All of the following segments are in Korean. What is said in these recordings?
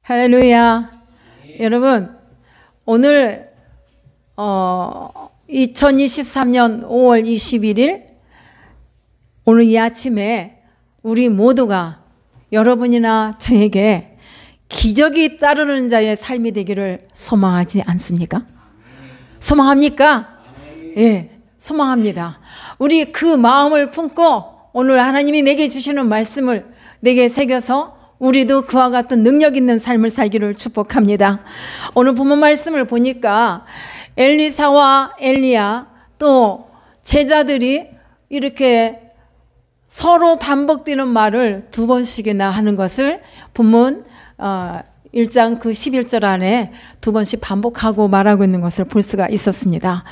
할렐루야. 여러분, 오늘 2023년 5월 21일 오늘 이 아침에 우리 모두가 여러분이나 저에게 기적이 따르는 자의 삶이 되기를 소망하지 않습니까? 소망합니까? 예, 소망합니다. 우리 그 마음을 품고 오늘 하나님이 내게 주시는 말씀을 내게 새겨서 우리도 그와 같은 능력 있는 삶을 살기를 축복합니다. 오늘 본문 말씀을 보니까 엘리사와 엘리야 또 제자들이 이렇게 서로 반복되는 말을 두 번씩이나 하는 것을 본문 1장 그 11절 안에 두 번씩 반복하고 말하고 있는 것을 볼 수가 있었습니다.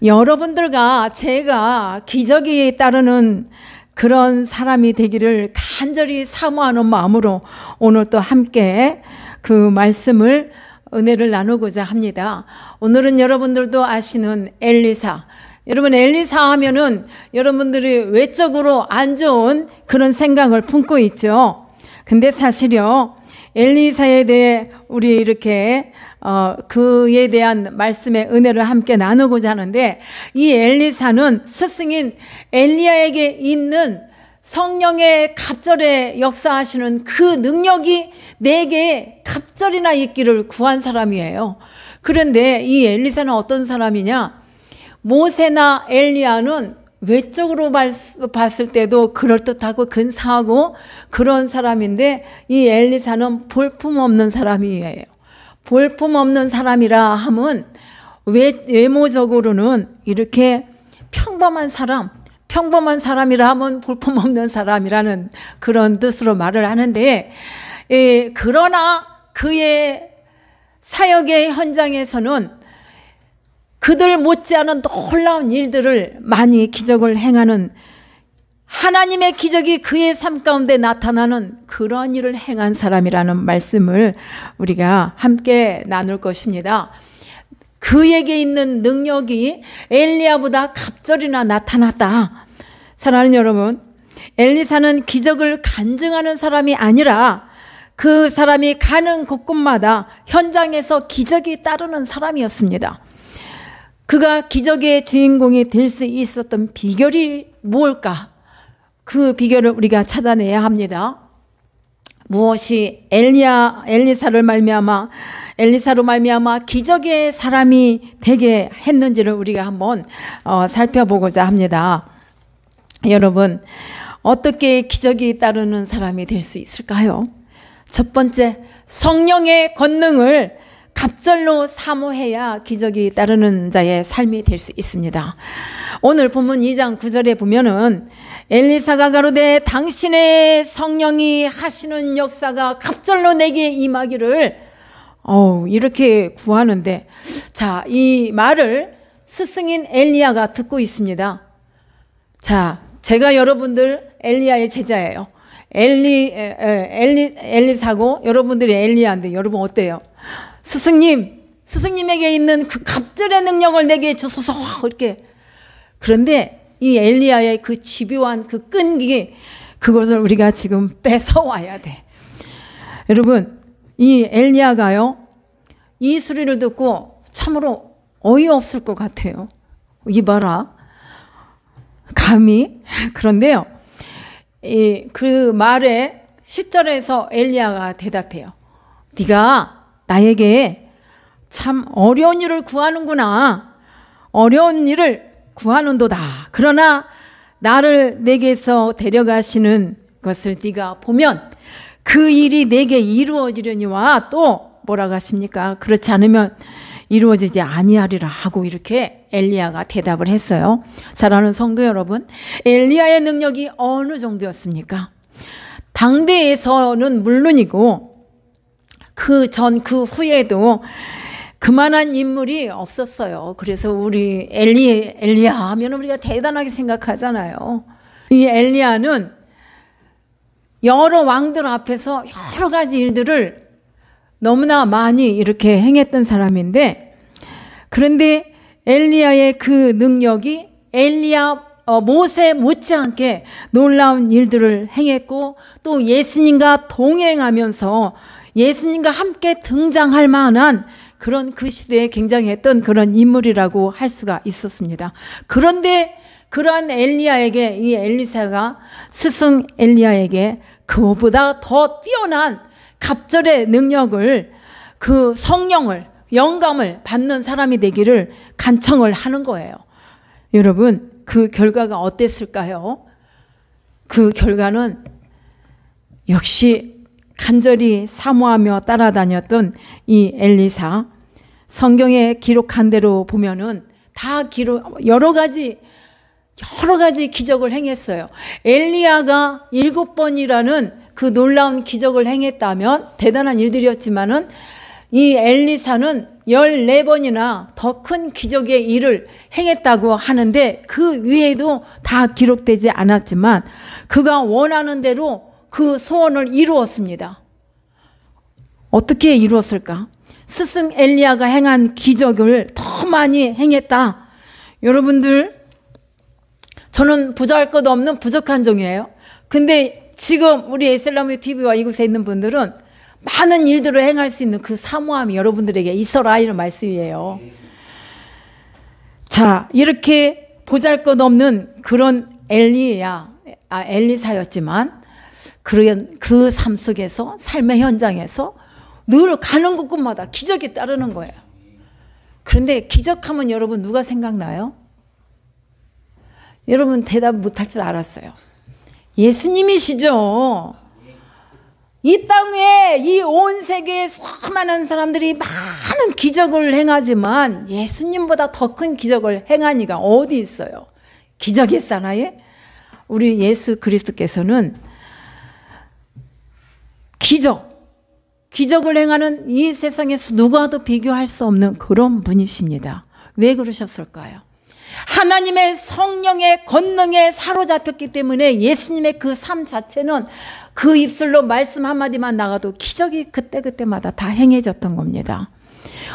여러분들과 제가 기적이 따르는 그런 사람이 되기를 간절히 사모하는 마음으로 오늘 또 함께 그 말씀을 은혜를 나누고자 합니다. 오늘은 여러분들도 아시는 엘리사. 여러분, 엘리사 하면은 여러분들이 외적으로 안 좋은 그런 생각을 품고 있죠. 근데 사실요, 엘리사에 대해 우리 이렇게 그에 대한 말씀의 은혜를 함께 나누고자 하는데, 이 엘리사는 스승인 엘리야에게 있는 성령의 갑절에 역사하시는 그 능력이 내게 갑절이나 있기를 구한 사람이에요. 그런데 이 엘리사는 어떤 사람이냐? 모세나 엘리야는 외적으로 봤을 때도 그럴듯하고 근사하고 그런 사람인데, 이 엘리사는 볼품없는 사람이에요. 볼품없는 사람이라 하면 외모적으로는 이렇게 평범한 사람이라 하면 볼품없는 사람이라는 그런 뜻으로 말을 하는데, 그러나 그의 사역의 현장에서는 그들 못지않은 놀라운 일들을 많이 기적을 행하는, 하나님의 기적이 그의 삶 가운데 나타나는 그런 일을 행한 사람이라는 말씀을 우리가 함께 나눌 것입니다. 그에게 있는 능력이 엘리야보다 갑절이나 나타났다. 사랑하는 여러분, 엘리사는 기적을 간증하는 사람이 아니라 그 사람이 가는 곳곳마다 현장에서 기적이 따르는 사람이었습니다. 그가 기적의 주인공이 될 수 있었던 비결이 무엇일까? 그 비결을 우리가 찾아내야 합니다. 무엇이 엘리사로 말미암아 기적의 사람이 되게 했는지를 우리가 한번 살펴보고자 합니다. 여러분, 어떻게 기적이 따르는 사람이 될 수 있을까요? 첫 번째, 성령의 권능을 갑절로 사모해야 기적이 따르는 자의 삶이 될 수 있습니다. 오늘 본문 2장 9절에 보면은 엘리사가 가로되 당신의 성령이 하시는 역사가 갑절로 내게 임하기를 이렇게 구하는데, 자, 이 말을 스승인 엘리야가 듣고 있습니다. 자, 제가 여러분들 엘리야의 제자예요. 엘리사고 여러분들이 엘리야인데 여러분 어때요? 스승님에게 있는 그 갑절의 능력을 내게 주소서 이렇게. 그런데 이 엘리야의 그 집요한 그 끈기, 그것을 우리가 지금 뺏어와야 돼. 여러분, 이 엘리야가요, 이 소리를 듣고 참으로 어이없을 것 같아요. 이봐라, 감히. 그런데요, 그 말에 10절에서 엘리야가 대답해요. 네가 나에게 참 어려운 일을 구하는구나. 어려운 일을 구하는도다. 그러나 나를 내게서 데려가시는 것을 네가 보면 그 일이 내게 이루어지려니와 또 뭐라고 하십니까? 그렇지 않으면 이루어지지 아니하리라 하고 이렇게 엘리야가 대답을 했어요. 사랑하는 성도 여러분, 엘리야의 능력이 어느 정도였습니까? 당대에서는 물론이고 그 전 그 후에도 그만한 인물이 없었어요. 그래서 우리 엘리야 하면 우리가 대단하게 생각하잖아요. 이 엘리야는 여러 왕들 앞에서 여러 가지 일들을 너무나 많이 이렇게 행했던 사람인데, 그런데 엘리야의 그 능력이 모세 못지않게 놀라운 일들을 행했고 또 예수님과 동행하면서 예수님과 함께 등장할 만한 그런 그 시대에 굉장했던 그런 인물이라고 할 수가 있었습니다. 그런데 그러한 엘리야에게, 이 엘리사가 스승 엘리야에게 그보다 더 뛰어난 갑절의 능력을, 그 성령을, 영감을 받는 사람이 되기를 간청을 하는 거예요. 여러분, 그 결과가 어땠을까요? 그 결과는 역시 간절히 사모하며 따라다녔던 이 엘리사, 성경에 기록한 대로 보면은 다 여러 가지 기적을 행했어요. 엘리야가 7번이라는 그 놀라운 기적을 행했다면 대단한 일들이었지만은 이 엘리사는 14번이나 더 큰 기적의 일을 행했다고 하는데 그 위에도 다 기록되지 않았지만 그가 원하는 대로 그 소원을 이루었습니다. 어떻게 이루었을까? 스승 엘리야가 행한 기적을 더 많이 행했다. 여러분들, 저는 부족할 것 없는 부족한 종이에요. 근데 지금 우리 에슬라무 TV와 이곳에 있는 분들은 많은 일들을 행할 수 있는 그 사모함이 여러분들에게 있어라, 이런 말씀이에요. 자, 이렇게 보잘것없는 그런 엘리사였지만 그 삶 속에서, 삶의 현장에서 늘 가는 곳곳마다 기적이 따르는 거예요. 그런데 기적하면 여러분 누가 생각나요? 여러분 대답 못할 줄 알았어요. 예수님이시죠. 이 땅 위에 이 온 세계에 수많은 사람들이 많은 기적을 행하지만 예수님보다 더 큰 기적을 행한 이가 어디 있어요? 기적의 사나이? 우리 예수 그리스도께서는 기적을 행하는 이 세상에서 누구와도 비교할 수 없는 그런 분이십니다. 왜 그러셨을까요? 하나님의 성령의 권능에 사로잡혔기 때문에 예수님의 그 삶 자체는 그 입술로 말씀 한마디만 나가도 기적이 그때그때마다 다 행해졌던 겁니다.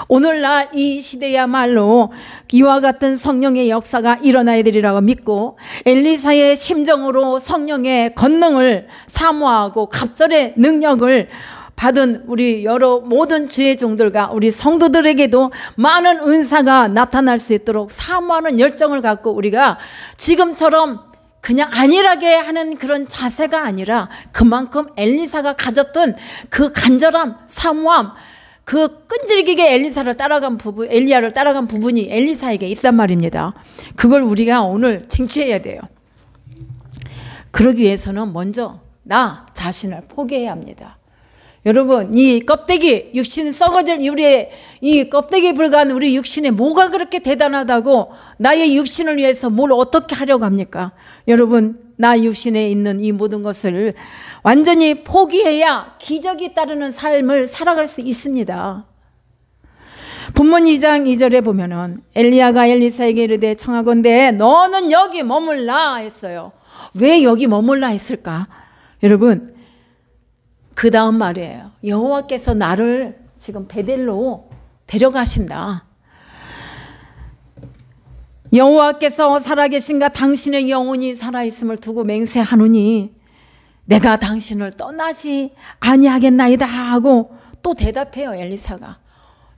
오늘날 이 시대야말로 이와 같은 성령의 역사가 일어나야 되리라고 믿고 엘리사의 심정으로 성령의 권능을 사모하고 갑절의 능력을 받은 우리 모든 주의 종들과 우리 성도들에게도 많은 은사가 나타날 수 있도록 사모하는 열정을 갖고 우리가 지금처럼 그냥 안일하게 하는 그런 자세가 아니라 그만큼 엘리사가 가졌던 그 간절함, 사모함, 그 끈질기게 엘리야를 따라간 부분이 엘리사에게 있단 말입니다. 그걸 우리가 오늘 쟁취해야 돼요. 그러기 위해서는 먼저 나 자신을 포기해야 합니다. 여러분, 이 껍데기, 육신 썩어질 우리의 이 껍데기 불과한 우리 육신에 뭐가 그렇게 대단하다고 나의 육신을 위해서 뭘 어떻게 하려고 합니까? 여러분, 나 육신에 있는 이 모든 것을 완전히 포기해야 기적이 따르는 삶을 살아갈 수 있습니다. 본문 2장 2절에 보면은 엘리야가 엘리사에게 이르되 청하건대 너는 여기 머물라 했어요. 왜 여기 머물라 했을까? 여러분, 그 다음 말이에요. 여호와께서 나를 지금 베델로 데려가신다. 여호와께서 살아계신가 당신의 영혼이 살아있음을 두고 맹세하노니 내가 당신을 떠나지 아니하겠나이다 하고 또 대답해요. 엘리사가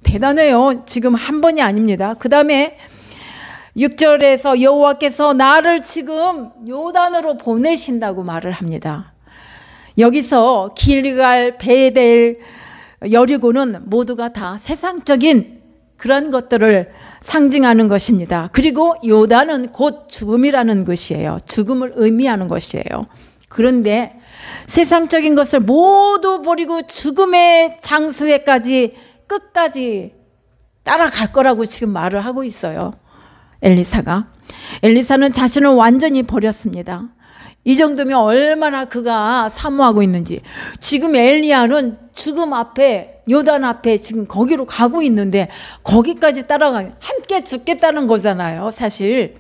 대단해요. 지금 한 번이 아닙니다. 그 다음에 6절에서 여호와께서 나를 지금 요단으로 보내신다고 말을 합니다. 여기서 길갈, 베델, 여리고는 모두가 다 세상적인 그런 것들을 상징하는 것입니다. 그리고 요단은 곧 죽음이라는 것이에요. 죽음을 의미하는 것이에요. 그런데 세상적인 것을 모두 버리고 죽음의 장소에까지 끝까지 따라갈 거라고 지금 말을 하고 있어요. 엘리사는 자신을 완전히 버렸습니다. 이 정도면 얼마나 그가 사모하고 있는지. 지금 엘리야는 죽음 앞에, 요단 앞에 지금 거기로 가고 있는데 거기까지 함께 죽겠다는 거잖아요. 사실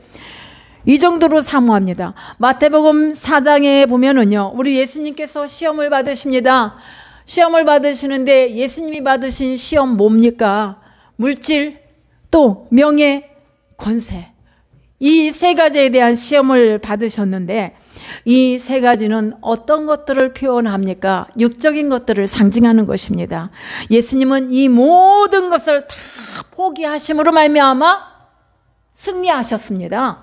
이 정도로 사모합니다. 마태복음 4장에 보면은요, 우리 예수님께서 시험을 받으십니다. 시험을 받으시는데 예수님이 받으신 시험 뭡니까? 물질, 또 명예, 권세. 이 세 가지에 대한 시험을 받으셨는데 이 세 가지는 어떤 것들을 표현합니까? 육적인 것들을 상징하는 것입니다. 예수님은 이 모든 것을 다 포기하심으로 말미암아 승리하셨습니다.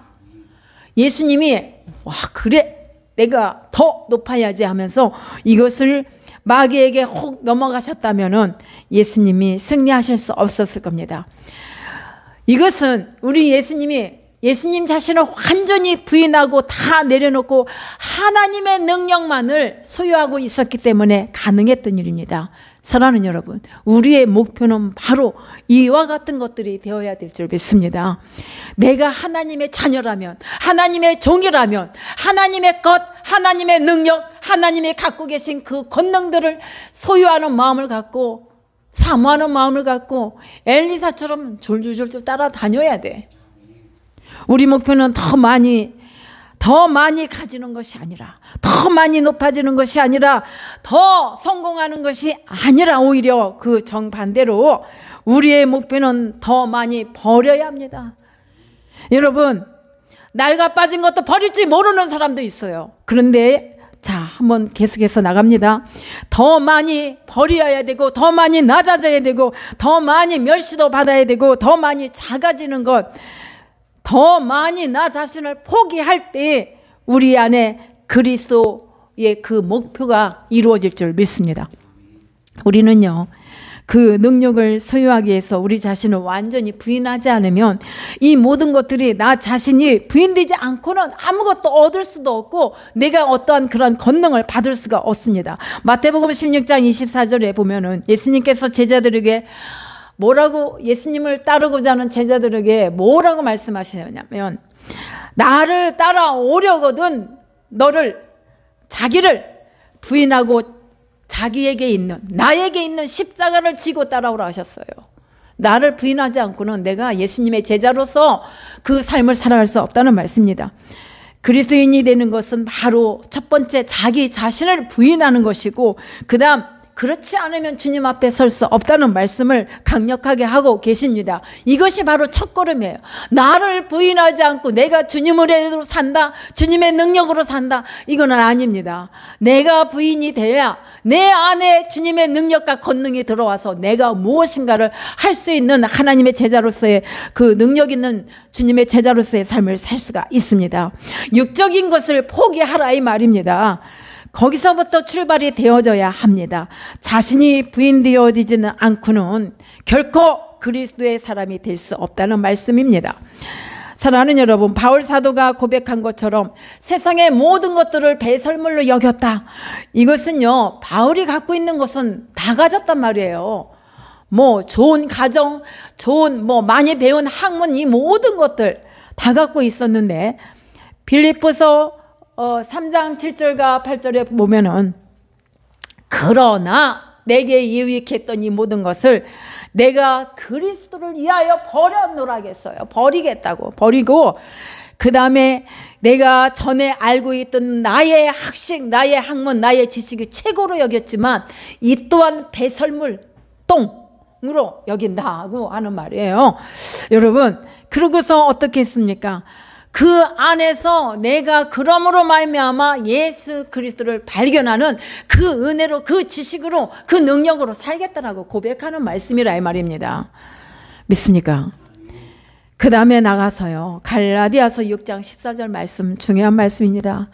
예수님이 와 그래 내가 더 높아야지 하면서 이것을 마귀에게 혹 넘어가셨다면은 예수님이 승리하실 수 없었을 겁니다. 이것은 우리 예수님 자신을 완전히 부인하고 다 내려놓고 하나님의 능력만을 소유하고 있었기 때문에 가능했던 일입니다. 사랑하는 여러분, 우리의 목표는 바로 이와 같은 것들이 되어야 될 줄 믿습니다. 내가 하나님의 자녀라면, 하나님의 종이라면, 하나님의 것, 하나님의 능력, 하나님이 갖고 계신 그 권능들을 소유하는 마음을 갖고, 사모하는 마음을 갖고 엘리사처럼 졸졸졸 따라다녀야 돼. 우리 목표는 더 많이 가지는 것이 아니라, 더 많이 높아지는 것이 아니라, 더 성공하는 것이 아니라 오히려 그 정반대로 우리의 목표는 더 많이 버려야 합니다. 여러분, 낡아 빠진 것도 버릴지 모르는 사람도 있어요. 그런데 자, 한번 계속해서 나갑니다. 더 많이 버려야 되고, 더 많이 낮아져야 되고, 더 많이 멸시도 받아야 되고, 더 많이 작아지는 것, 더 많이 나 자신을 포기할 때 우리 안에 그리스도의 그 목표가 이루어질 줄 믿습니다. 우리는요, 그 능력을 소유하기 위해서 우리 자신을 완전히 부인하지 않으면 이 모든 것들이 나 자신이 부인되지 않고는 아무것도 얻을 수도 없고 내가 어떠한 그런 권능을 받을 수가 없습니다. 마태복음 16장 24절에 보면은 예수님께서 제자들에게 뭐라고, 예수님을 따르고자 하는 제자들에게 뭐라고 말씀하시냐면, 나를 따라오려거든 자기를 부인하고 자기에게 있는, 나에게 있는 십자가를 지고 따라오라 하셨어요. 나를 부인하지 않고는 내가 예수님의 제자로서 그 삶을 살아갈 수 없다는 말씀입니다. 그리스도인이 되는 것은 바로 첫 번째 자기 자신을 부인하는 것이고, 그 다음 그렇지 않으면 주님 앞에 설 수 없다는 말씀을 강력하게 하고 계십니다. 이것이 바로 첫걸음이에요. 나를 부인하지 않고 내가 주님으로 산다, 주님의 능력으로 산다, 이거는 아닙니다. 내가 부인이 돼야 내 안에 주님의 능력과 권능이 들어와서 내가 무엇인가를 할 수 있는 하나님의 제자로서의 그 능력 있는 주님의 제자로서의 삶을 살 수가 있습니다. 육적인 것을 포기하라 이 말입니다. 거기서부터 출발이 되어져야 합니다. 자신이 부인되어지지는 않고는 결코 그리스도의 사람이 될 수 없다는 말씀입니다. 사랑하는 여러분, 바울 사도가 고백한 것처럼 세상의 모든 것들을 배설물로 여겼다. 이것은요, 바울이 갖고 있는 것은 다 가졌단 말이에요. 뭐 좋은 가정, 좋은 뭐 많이 배운 학문, 이 모든 것들 다 갖고 있었는데 빌립보서 3장 7절과 8절에 보면은, 그러나 내게 유익했던 이 모든 것을 내가 그리스도를 위하여 버려놓으라겠어요. 버리겠다고. 버리고 그 다음에 내가 전에 알고 있던 나의 학식, 나의 학문, 나의 지식이 최고로 여겼지만 이 또한 배설물, 똥으로 여긴다고 하는 말이에요. 여러분, 그러고서 어떻게 했습니까? 그 안에서 내가 그러므로 말미암아 예수 그리스도를 발견하는 그 은혜로, 그 지식으로, 그 능력으로 살겠다라고 고백하는 말씀이라 이 말입니다. 믿습니까? 그 다음에 나가서요, 갈라디아서 6장 14절 말씀, 중요한 말씀입니다.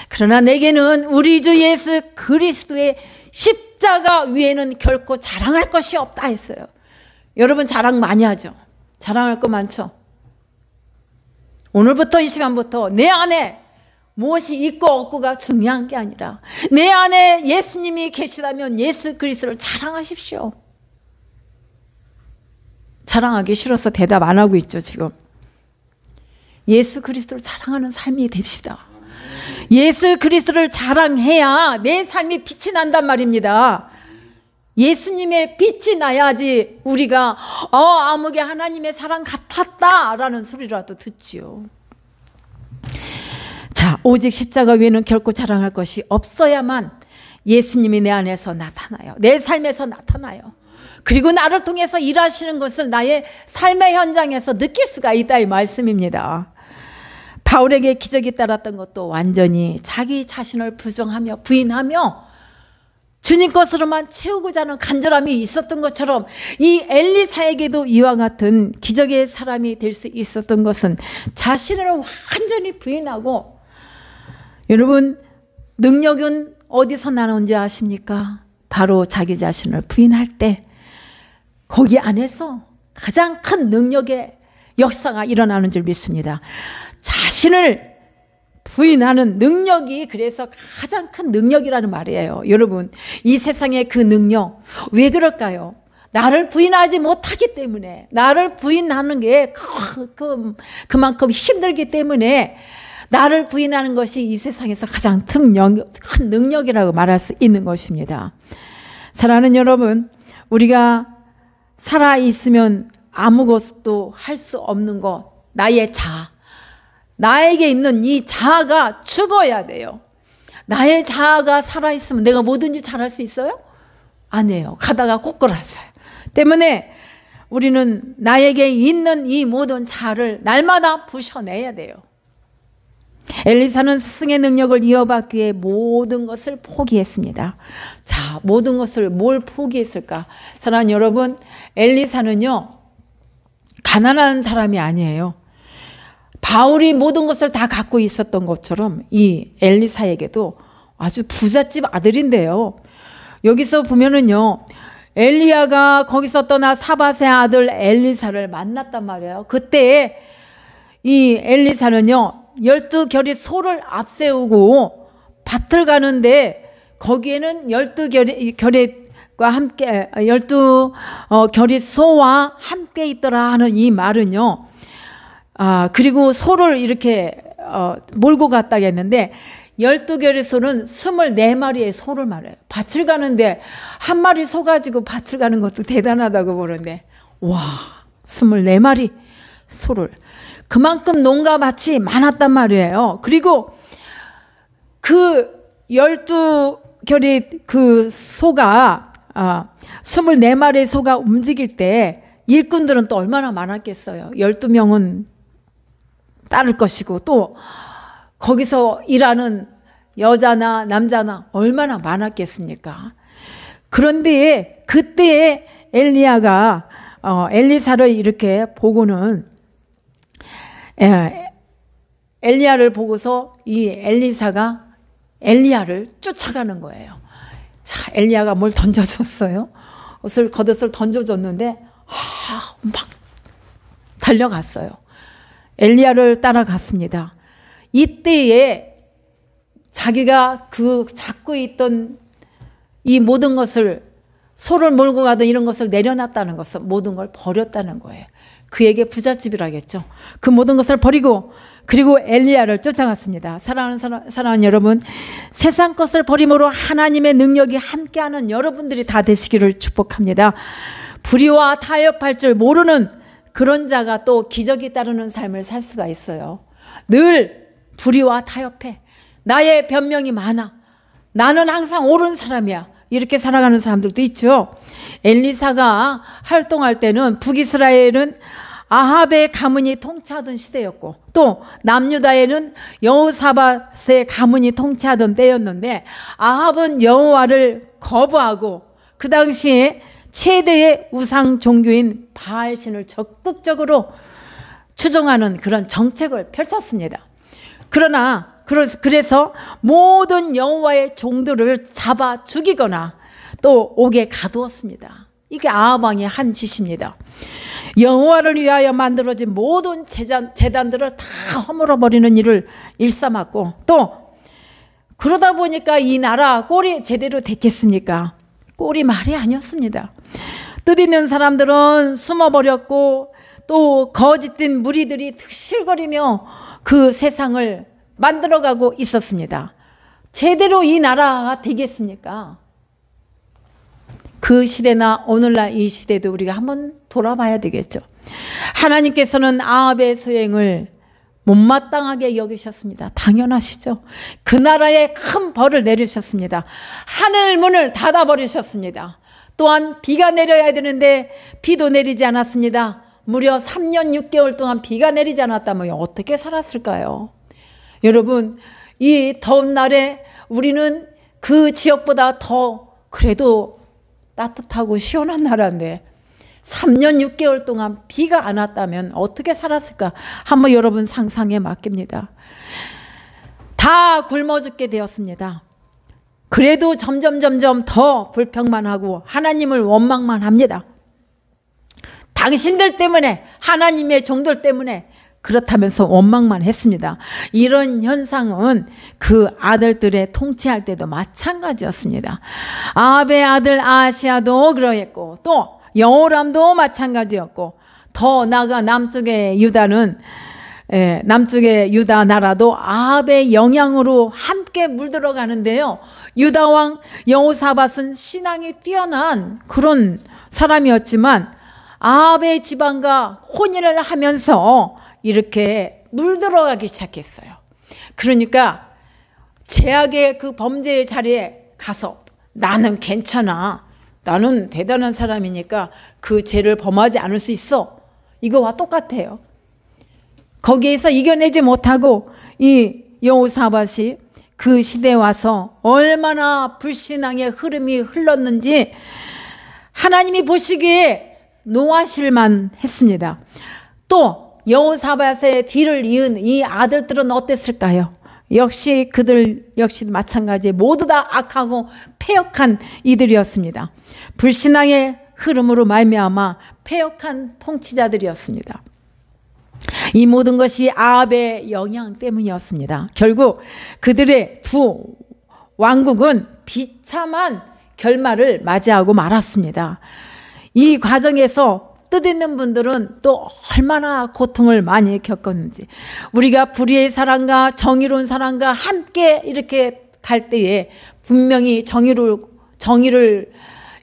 그러나 내게는 우리 주 예수 그리스도의 십자가 위에는 결코 자랑할 것이 없다 했어요. 여러분 자랑 많이 하죠? 자랑할 거 많죠? 오늘부터 이 시간부터 내 안에 무엇이 있고 없고가 중요한 게 아니라 내 안에 예수님이 계시다면 예수 그리스도를 자랑하십시오. 자랑하기 싫어서 대답 안 하고 있죠 지금. 예수 그리스도를 자랑하는 삶이 됩시다. 예수 그리스도를 자랑해야 내 삶이 빛이 난단 말입니다. 예수님의 빛이 나야지 우리가 아무개 하나님의 사랑 같았다라는 소리라도 듣지요. 자, 오직 십자가 위에는 결코 자랑할 것이 없어야만 예수님이 내 안에서 나타나요. 내 삶에서 나타나요. 그리고 나를 통해서 일하시는 것을 나의 삶의 현장에서 느낄 수가 있다 이 말씀입니다. 바울에게 기적이 따랐던 것도 완전히 자기 자신을 부정하며 부인하며 주님 것으로만 채우고자 하는 간절함이 있었던 것처럼 이 엘리사에게도 이와 같은 기적의 사람이 될 수 있었던 것은 자신을 완전히 부인하고, 여러분 능력은 어디서 나오는지 아십니까? 바로 자기 자신을 부인할 때 거기 안에서 가장 큰 능력의 역사가 일어나는 줄 믿습니다. 자신을 부인하는 능력이 그래서 가장 큰 능력이라는 말이에요. 여러분, 이 세상의 그 능력 왜 그럴까요? 나를 부인하지 못하기 때문에, 나를 부인하는 게 그만큼 힘들기 때문에 나를 부인하는 것이 이 세상에서 가장 큰 능력이라고 말할 수 있는 것입니다. 사랑하는 여러분, 우리가 살아있으면 아무것도 할 수 없는 것, 나의 자아, 나에게 있는 이 자아가 죽어야 돼요. 나의 자아가 살아있으면 내가 뭐든지 잘할 수 있어요? 아니에요. 가다가 꼬꾸라져요. 때문에 우리는 나에게 있는 이 모든 자아를 날마다 부셔내야 돼요. 엘리사는 스승의 능력을 이어받기 위해 모든 것을 포기했습니다. 자, 모든 것을 뭘 포기했을까? 사랑하는 여러분, 엘리사는요 가난한 사람이 아니에요. 바울이 모든 것을 다 갖고 있었던 것처럼 이 엘리사에게도 아주 부잣집 아들인데요. 여기서 보면은요, 엘리야가 거기서 떠나 사밧의 아들 엘리사를 만났단 말이에요. 그때 이 엘리사는요 12결의 소를 앞세우고 밭을 가는데 거기에는 12결의과 함께 12결의 소와 함께 있더라 하는 이 말은요, 그리고 소를 이렇게 몰고 갔다고 했는데 12결의 소는 24마리의 소를 말해요. 밭을 가는데 한 마리 소 가지고 밭을 가는 것도 대단하다고 보는데, 와, 24마리 소를, 그만큼 농가 밭이 많았단 말이에요. 그리고 그 12결의 그 소가 24마리의 소가 움직일 때 일꾼들은 또 얼마나 많았겠어요. 12명은 따를 것이고 또 거기서 일하는 여자나 남자나 얼마나 많았겠습니까? 그런데 그때 엘리야가 엘리사를 이렇게 보고는 엘리야를 보고서 이 엘리사가 엘리야를 쫓아가는 거예요. 자, 엘리야가 뭘 던져줬어요? 겉옷을 던져줬는데 막 달려갔어요. 엘리야를 따라갔습니다. 이때에 자기가 잡고 있던 이 모든 것을, 소를 몰고 가던 이런 것을 내려놨다는 것은 모든 걸 버렸다는 거예요. 그에게 부잣집이라겠죠. 그 모든 것을 버리고 그리고 엘리야를 쫓아갔습니다. 사랑하는 여러분, 세상 것을 버림으로 하나님의 능력이 함께하는 여러분들이 다 되시기를 축복합니다. 불의와 타협할 줄 모르는 그런 자가 또 기적이 따르는 삶을 살 수가 있어요. 늘 불의와 타협해. 나의 변명이 많아. 나는 항상 옳은 사람이야. 이렇게 살아가는 사람들도 있죠. 엘리사가 활동할 때는 북이스라엘은 아합의 가문이 통치하던 시대였고 또 남유다에는 여호사밧의 가문이 통치하던 때였는데, 아합은 여호와를 거부하고 그 당시에 최대의 우상 종교인 바알신을 적극적으로 추종하는 그런 정책을 펼쳤습니다. 그래서 모든 여호와의 종들을 잡아 죽이거나 또 옥에 가두었습니다. 이게 아합 왕의 한 짓입니다. 여호와를 위하여 만들어진 모든 제단들을 다 허물어버리는 일을 일삼았고, 또 그러다 보니까 이 나라 꼴이 제대로 됐겠습니까? 꼴이 말이 아니었습니다. 뜻있는 사람들은 숨어버렸고 또 거짓된 무리들이 득실거리며 그 세상을 만들어가고 있었습니다. 제대로 이 나라가 되겠습니까? 그 시대나 오늘날 이 시대도 우리가 한번 돌아봐야 되겠죠. 하나님께서는 아합의 소행을 못마땅하게 여기셨습니다. 당연하시죠. 그 나라에 큰 벌을 내리셨습니다. 하늘 문을 닫아버리셨습니다. 또한 비가 내려야 되는데 비도 내리지 않았습니다. 무려 3년 6개월 동안 비가 내리지 않았다면 어떻게 살았을까요? 여러분, 이 더운 날에 우리는 그 지역보다 더 그래도 따뜻하고 시원한 나라인데 3년 6개월 동안 비가 안 왔다면 어떻게 살았을까? 한번 여러분 상상에 맡깁니다. 다 굶어 죽게 되었습니다. 그래도 점점 더 불평만 하고 하나님을 원망만 합니다. 당신들 때문에, 하나님의 종들 때문에 그렇다면서 원망만 했습니다. 이런 현상은 그 아들들의 통치할 때도 마찬가지였습니다. 아합의 아들 아하시아도 그러했고 또 여호람도 마찬가지였고, 더 나아가 남쪽의 유다 나라도 아합의 영향으로 함께 물들어가는데요. 유다 왕 여호사밧은 신앙이 뛰어난 그런 사람이었지만 아합의 지방과 혼인을 하면서 이렇게 물들어가기 시작했어요. 그러니까 제약의 그 범죄의 자리에 가서 나는 괜찮아, 나는 대단한 사람이니까 그 죄를 범하지 않을 수 있어, 이거와 똑같아요. 거기에서 이겨내지 못하고 이 여호사밧이 그 시대에 와서 얼마나 불신앙의 흐름이 흘렀는지 하나님이 보시기에 노하실만 했습니다. 또 여호사밧의 뒤를 이은 이 아들들은 어땠을까요? 역시 그들 역시 마찬가지 모두 다 악하고 패역한 이들이었습니다. 불신앙의 흐름으로 말미암아 패역한 통치자들이었습니다. 이 모든 것이 아합의 영향 때문이었습니다. 결국 그들의 두 왕국은 비참한 결말을 맞이하고 말았습니다. 이 과정에서 뜻있는 분들은 또 얼마나 고통을 많이 겪었는지, 우리가 불의의 사랑과 정의로운 사랑과 함께 이렇게 갈 때에 분명히 정의를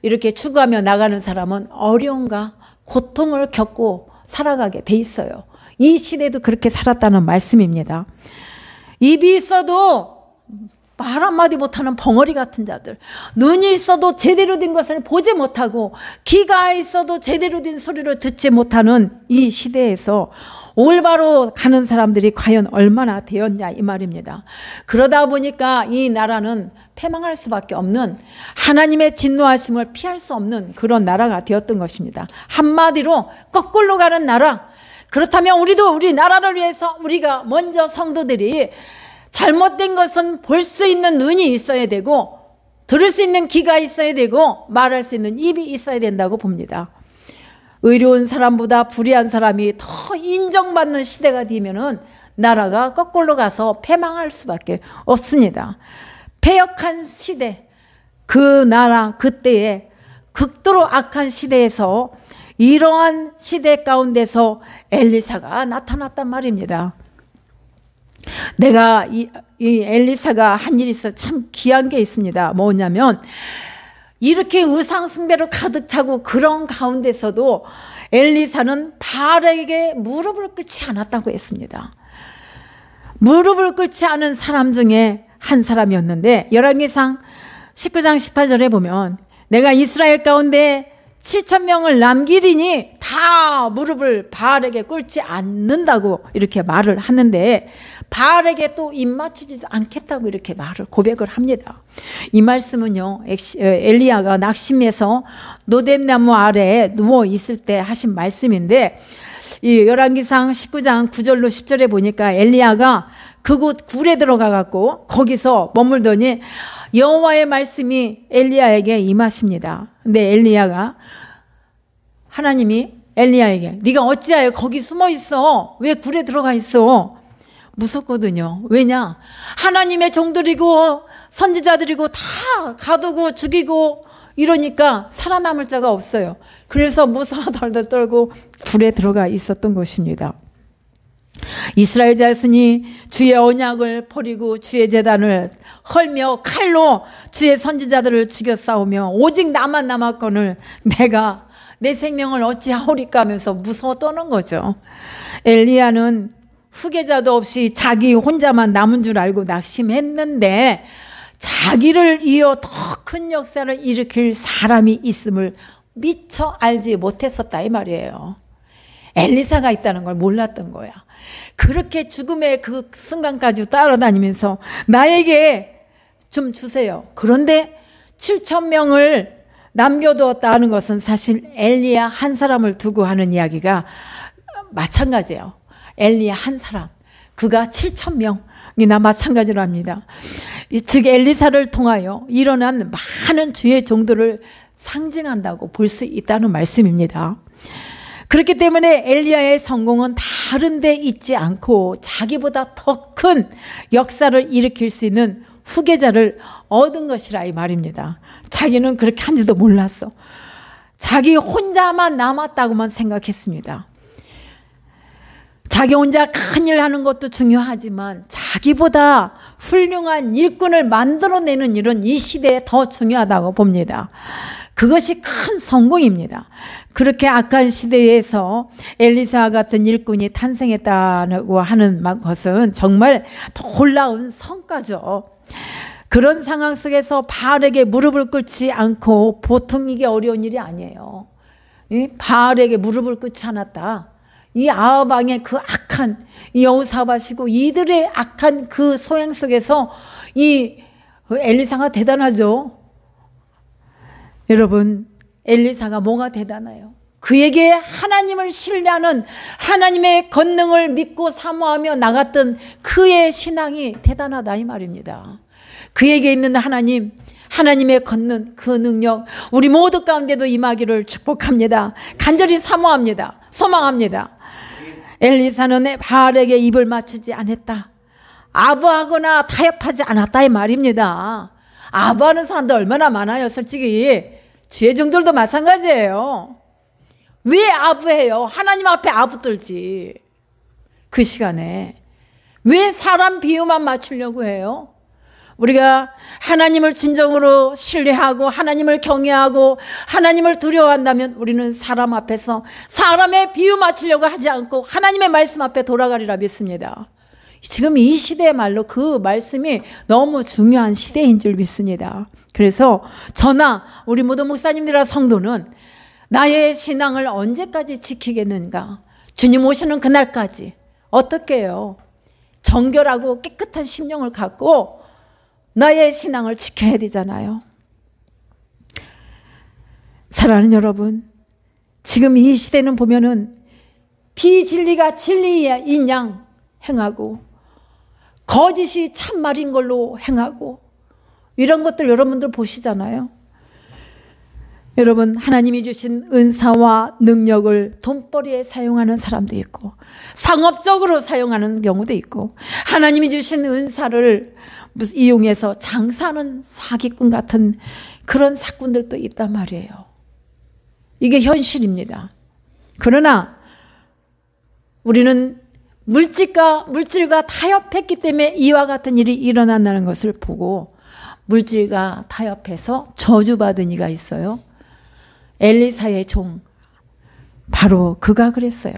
이렇게 추구하며 나가는 사람은 어려움과 고통을 겪고 살아가게 돼 있어요. 이 시대도 그렇게 살았다는 말씀입니다. 입이 있어도 말 한마디 못하는 벙어리 같은 자들, 눈이 있어도 제대로 된 것을 보지 못하고 귀가 있어도 제대로 된 소리를 듣지 못하는 이 시대에서 올바로 가는 사람들이 과연 얼마나 되었냐 이 말입니다. 그러다 보니까 이 나라는 패망할 수밖에 없는, 하나님의 진노하심을 피할 수 없는 그런 나라가 되었던 것입니다. 한마디로 거꾸로 가는 나라. 그렇다면 우리도 우리 나라를 위해서 우리가 먼저 성도들이 잘못된 것은 볼 수 있는 눈이 있어야 되고, 들을 수 있는 귀가 있어야 되고, 말할 수 있는 입이 있어야 된다고 봅니다. 의로운 사람보다 불의한 사람이 더 인정받는 시대가 되면은 나라가 거꾸로 가서 패망할 수밖에 없습니다. 패역한 시대, 그 나라 그때에 극도로 악한 시대에서, 이러한 시대 가운데서 엘리사가 나타났단 말입니다. 내가 이 엘리사가 한 일이 있어 참 귀한 게 있습니다. 뭐냐면 이렇게 우상 숭배로 가득 차고 그런 가운데서도 엘리사는 바알에게 무릎을 꿇지 않았다고 했습니다. 무릎을 꿇지 않은 사람 중에 한 사람이었는데, 열왕기상 19장 18절에 보면 내가 이스라엘 가운데 7,000명을 남기리니 다 무릎을 바알에게 꿇지 않는다고 이렇게 말을 하는데, 바알에게 또 입맞추지도 않겠다고 이렇게 말을 고백을 합니다. 이 말씀은요, 엘리야가 낙심해서 노뎀나무 아래에 누워 있을 때 하신 말씀인데, 이 열왕기상 19장 9절로 10절에 보니까 엘리야가 그곳 굴에 들어가 갖고 거기서 머물더니 여호와의 말씀이 엘리야에게 임하십니다. 근데 엘리야가, 하나님이 엘리야에게 네가 어찌하여 거기 숨어 있어? 왜 굴에 들어가 있어? 무섭거든요. 왜냐? 하나님의 종들이고 선지자들이고 다 가두고 죽이고 이러니까 살아남을 자가 없어요. 그래서 무서워 덜덜 떨고 굴에 들어가 있었던 것입니다. 이스라엘 자손이 주의 언약을 버리고 주의 제단을 헐며 칼로 주의 선지자들을 죽여 싸우며 오직 나만 남았거늘 내가 내 생명을 어찌하오리까 하면서 무서워 떠는 거죠. 엘리야는 후계자도 없이 자기 혼자만 남은 줄 알고 낙심했는데, 자기를 이어 더 큰 역사를 일으킬 사람이 있음을 미처 알지 못했었다 이 말이에요. 엘리사가 있다는 걸 몰랐던 거야. 그렇게 죽음의 그 순간까지 따라다니면서 나에게 좀 주세요. 그런데 7,000명을 남겨두었다는 것은 사실 엘리야 한 사람을 두고 하는 이야기가 마찬가지예요. 엘리야 한 사람, 그가 7,000명이나 마찬가지로 합니다. 즉 엘리사를 통하여 일어난 많은 주의 종들을 상징한다고 볼 수 있다는 말씀입니다. 그렇기 때문에 엘리야의 성공은 다른 데 있지 않고 자기보다 더 큰 역사를 일으킬 수 있는 후계자를 얻은 것이라 이 말입니다. 자기는 그렇게 한지도 몰랐어. 자기 혼자만 남았다고만 생각했습니다. 자기 혼자 큰일 하는 것도 중요하지만 자기보다 훌륭한 일꾼을 만들어내는 일은 이 시대에 더 중요하다고 봅니다. 그것이 큰 성공입니다. 그렇게 악한 시대에서 엘리사 같은 일꾼이 탄생했다고 하는 것은 정말 놀라운 성과죠. 그런 상황 속에서 바알에게 무릎을 꿇지 않고 보통 이게 어려운 일이 아니에요. 바알에게 무릎을 꿇지 않았다. 이 아합 왕의 그 악한 여호사밧이고 이들의 악한 그 소행 속에서 이 엘리사가 대단하죠. 여러분, 엘리사가 뭐가 대단해요? 그에게 하나님을 신뢰하는 하나님의 권능을 믿고 사모하며 나갔던 그의 신앙이 대단하다 이 말입니다. 그에게 있는 하나님, 하나님의 권능, 그 능력 우리 모두 가운데도 임하기를 축복합니다. 간절히 사모합니다. 소망합니다. 엘리사는 바알에게 입을 맞추지 않았다. 아부하거나 타협하지 않았다 이 말입니다. 아부하는 사람도 얼마나 많아요. 솔직히 주의 종들도 마찬가지예요. 왜 아부해요? 하나님 앞에 아부 떨지. 그 시간에 왜 사람 비유만 맞추려고 해요? 우리가 하나님을 진정으로 신뢰하고 하나님을 경외하고 하나님을 두려워한다면 우리는 사람 앞에서 사람의 비유 맞추려고 하지 않고 하나님의 말씀 앞에 돌아가리라 믿습니다. 지금 이 시대야말로 그 말씀이 너무 중요한 시대인 줄 믿습니다. 그래서 저나 우리 모든 목사님들과 성도는 나의 신앙을 언제까지 지키겠는가? 주님 오시는 그날까지 어떻게 해요? 정결하고 깨끗한 심령을 갖고 나의 신앙을 지켜야 되잖아요. 사랑하는 여러분, 지금 이 시대는 보면은 비진리가 진리인 양 행하고 거짓이 참말인 걸로 행하고 이런 것들 여러분들 보시잖아요. 여러분, 하나님이 주신 은사와 능력을 돈벌이에 사용하는 사람도 있고 상업적으로 사용하는 경우도 있고 하나님이 주신 은사를 이용해서 장사하는 사기꾼 같은 그런 사꾼들도 있단 말이에요. 이게 현실입니다. 그러나 우리는 물질과 타협했기 때문에 이와 같은 일이 일어난다는 것을 보고 물질과 타협해서 저주받은 이가 있어요. 엘리사의 종, 바로 그가 그랬어요.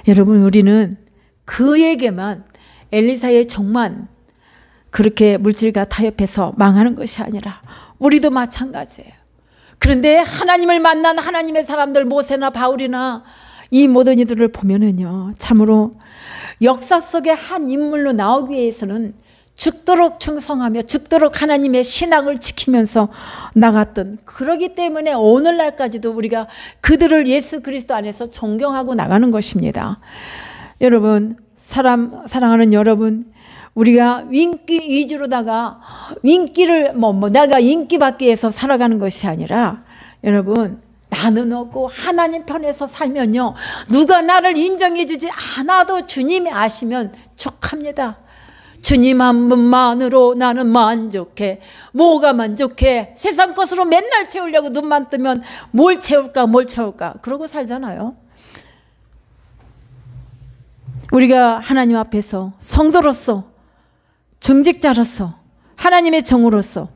여러분, 우리는 그에게만, 엘리사의 종만 그렇게 물질과 타협해서 망하는 것이 아니라 우리도 마찬가지예요. 그런데 하나님을 만난 하나님의 사람들, 모세나 바울이나 이 모든 이들을 보면은요, 참으로 역사 속의 한 인물로 나오기 위해서는 죽도록 충성하며 죽도록 하나님의 신앙을 지키면서 나갔던, 그러기 때문에 오늘날까지도 우리가 그들을 예수 그리스도 안에서 존경하고 나가는 것입니다. 여러분, 사랑하는 여러분, 우리가 인기 위주로다가 인기를 내가 인기 받기 위해서 살아가는 것이 아니라, 여러분, 나는 없고 하나님 편에서 살면요, 누가 나를 인정해 주지 않아도 주님이 아시면 족합니다. 주님 한 분만으로 나는 만족해. 뭐가 만족해? 세상 것으로 맨날 채우려고 눈만 뜨면 뭘 채울까 그러고 살잖아요. 우리가 하나님 앞에서 성도로서, 중직자로서, 하나님의 종으로서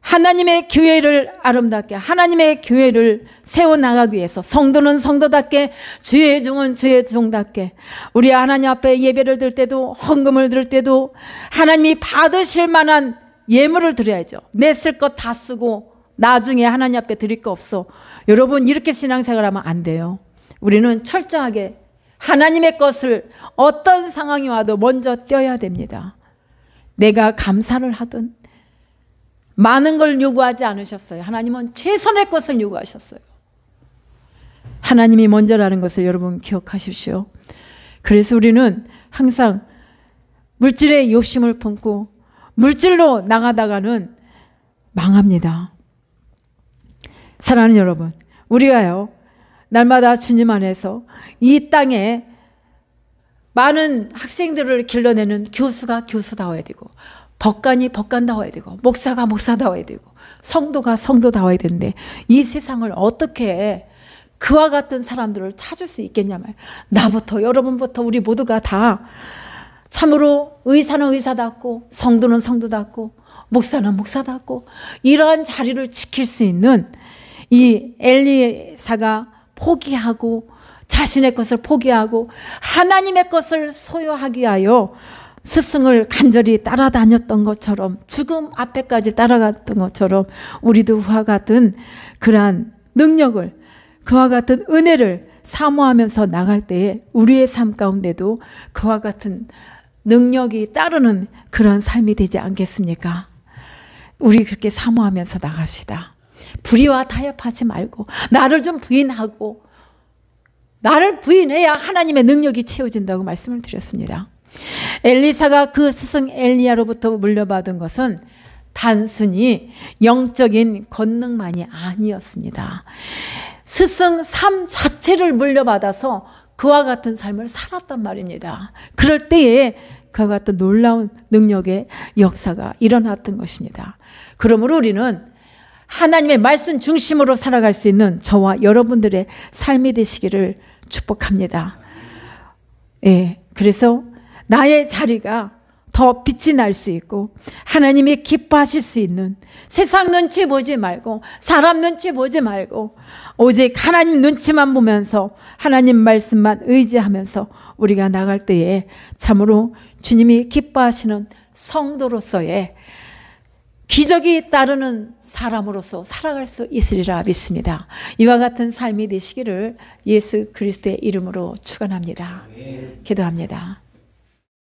하나님의 교회를 아름답게, 하나님의 교회를 세워나가기 위해서 성도는 성도답게, 주의 종은 주의 종답게, 우리 하나님 앞에 예배를 드릴 때도, 헌금을 드릴 때도 하나님이 받으실 만한 예물을 드려야죠. 내 쓸 것 다 쓰고 나중에 하나님 앞에 드릴 거 없어. 여러분, 이렇게 신앙생활하면 안 돼요. 우리는 철저하게 하나님의 것을 어떤 상황이 와도 먼저 떼어야 됩니다. 내가 감사를 하든 많은 걸 요구하지 않으셨어요. 하나님은 최선의 것을 요구하셨어요. 하나님이 먼저라는 것을 여러분 기억하십시오. 그래서 우리는 항상 물질에 욕심을 품고 물질로 나가다가는 망합니다. 사랑하는 여러분, 우리가요 날마다 주님 안에서 이 땅에 많은 학생들을 길러내는 교수가 교수다워야 되고, 법관이 법관다워야 되고, 목사가 목사다워야 되고, 성도가 성도다워야 되는데 이 세상을 어떻게 그와 같은 사람들을 찾을 수 있겠냐면, 나부터 여러분부터 우리 모두가 다 참으로 의사는 의사답고 성도는 성도답고 목사는 목사답고 이러한 자리를 지킬 수 있는 이 엘리사가 포기하고 자신의 것을 포기하고 하나님의 것을 소유하기 위하여 스승을 간절히 따라다녔던 것처럼, 죽음 앞에까지 따라갔던 것처럼 우리도 그와 같은 그러한 능력을, 그와 같은 은혜를 사모하면서 나갈 때에 우리의 삶 가운데도 그와 같은 능력이 따르는 그런 삶이 되지 않겠습니까? 우리 그렇게 사모하면서 나갑시다. 불의와 타협하지 말고 나를 좀 부인하고, 나를 부인해야 하나님의 능력이 채워진다고 말씀을 드렸습니다. 엘리사가 그 스승 엘리야로부터 물려받은 것은 단순히 영적인 권능만이 아니었습니다. 스승 삶 자체를 물려받아서 그와 같은 삶을 살았단 말입니다. 그럴 때에 그와 같은 놀라운 능력의 역사가 일어났던 것입니다. 그러므로 우리는 하나님의 말씀 중심으로 살아갈 수 있는 저와 여러분들의 삶이 되시기를 축복합니다. 예, 그래서 나의 자리가 더 빛이 날 수 있고 하나님이 기뻐하실 수 있는, 세상 눈치 보지 말고 사람 눈치 보지 말고 오직 하나님 눈치만 보면서 하나님 말씀만 의지하면서 우리가 나갈 때에 참으로 주님이 기뻐하시는 성도로서의 기적이 따르는 사람으로서 살아갈 수 있으리라 믿습니다. 이와 같은 삶이 되시기를 예수 그리스도의 이름으로 축원합니다. 기도합니다.